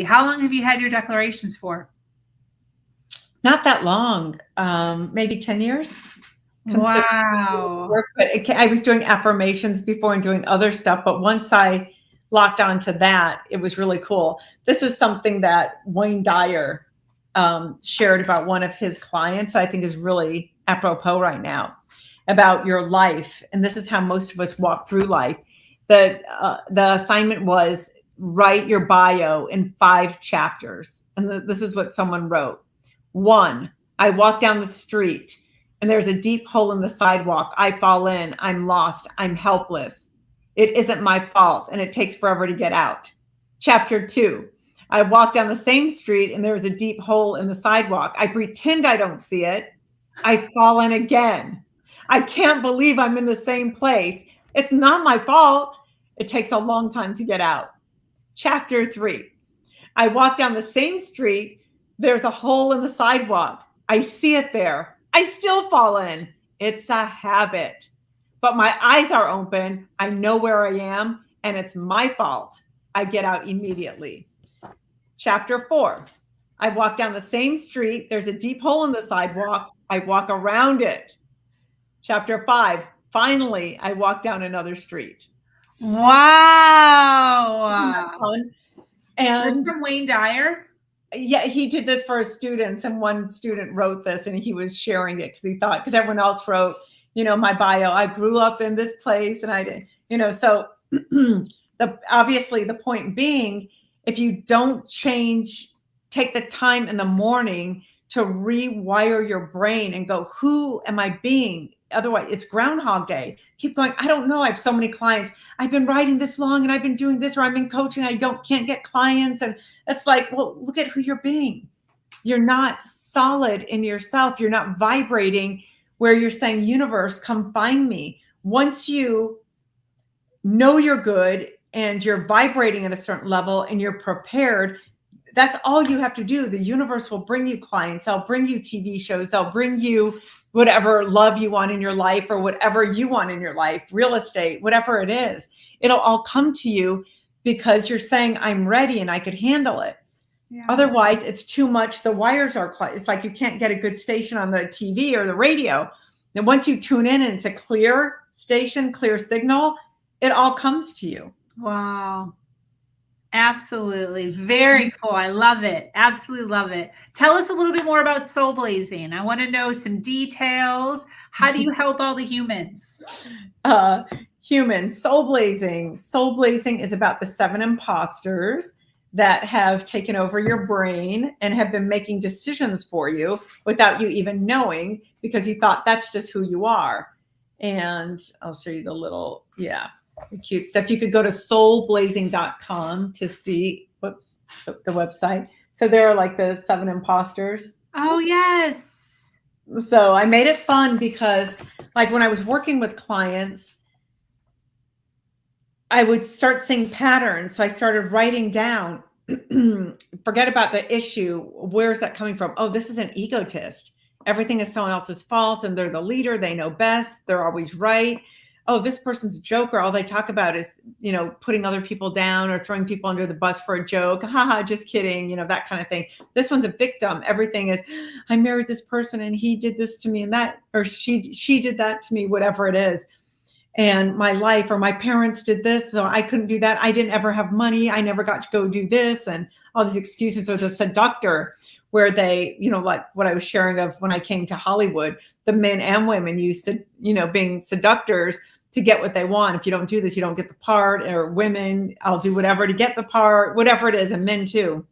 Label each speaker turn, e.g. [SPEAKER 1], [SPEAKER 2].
[SPEAKER 1] How long have you had your declarations for?
[SPEAKER 2] Not that long, maybe 10 years.
[SPEAKER 1] Wow.
[SPEAKER 2] Work, but I was doing affirmations before and doing other stuff. But once I locked onto that, it was really cool. This is something that Wayne Dyer shared about one of his clients that I think is really apropos right now about your life. And this is how most of us walk through life. The assignment was write your bio in 5 chapters. And this is what someone wrote. 1, I walk down the street and there's a deep hole in the sidewalk. I fall in. I'm lost. I'm helpless. It isn't my fault and it takes forever to get out. Chapter 2, I walk down the same street and there's a deep hole in the sidewalk. I pretend I don't see it. I fall in again. I can't believe I'm in the same place. It's not my fault. It takes a long time to get out. Chapter 3, I walk down the same street. There's a hole in the sidewalk. I see it there. I still fall in. It's a habit. But my eyes are open. I know where I am, and it's my fault. I get out immediately. Chapter 4, I walk down the same street. There's a deep hole in the sidewalk. I walk around it. Chapter 5, finally, I walk down another street.
[SPEAKER 1] Wow.
[SPEAKER 2] And
[SPEAKER 1] that's from Wayne Dyer?
[SPEAKER 2] Yeah, he did this for his students, and one student wrote this and he was sharing it because everyone else wrote, my bio, I grew up in this place and I did, so obviously the point being, if you don't take the time in the morning to rewire your brain and go, who am I being? Otherwise, it's Groundhog Day. Keep going. I don't know. I have so many clients. I've been writing this long and I've been doing this, or I've been coaching. Can't get clients. And it's like, well, look at who you're being. You're not solid in yourself. You're not vibrating where you're saying, universe, come find me. Once you know you're good and you're vibrating at a certain level and you're prepared, that's all you have to do. The universe will bring you clients. They'll bring you TV shows. They'll bring you whatever love you want in your life or whatever you want in your life, real estate, whatever it is. It'll all come to you because you're saying, I'm ready and I could handle it. Yeah. Otherwise, it's too much. The wires are, it's like you can't get a good station on the TV or the radio. And once you tune in and it's a clear station, clear signal, it all comes to you.
[SPEAKER 1] Wow. Absolutely. Very cool. I love it. Absolutely love it. Tell us a little bit more about Soul Blazing. I want to know some details. How do you help all the humans?
[SPEAKER 2] Humans, Soul Blazing. Soul Blazing is about the 7 imposters that have taken over your brain and have been making decisions for you without you even knowing, because you thought that's just who you are. And I'll show you the little, cute stuff. You could go to soulblazing.com to see, the website. So there are like the 7 imposters.
[SPEAKER 1] Oh, yes.
[SPEAKER 2] So I made it fun because like when I was working with clients, I would start seeing patterns. So I started writing down, forget about the issue. Where's that coming from? Oh, this is an egotist. Everything is someone else's fault and they're the leader. They know best. They're always right. Oh, this person's a joker. All they talk about is, putting other people down or throwing people under the bus for a joke. Haha, just kidding. That kind of thing. This one's a victim. Everything is, I married this person and he did this to me and that, or she did that to me, whatever it is. And my life or my parents did this, so I couldn't do that. I didn't ever have money. I never got to go do this, and all these excuses. Or the seductor, where they, like what I was sharing of when I came to Hollywood, the men and women used to, being seductors to get what they want. If you don't do this, you don't get the part. Or women, I'll do whatever to get the part, whatever it is, and men too.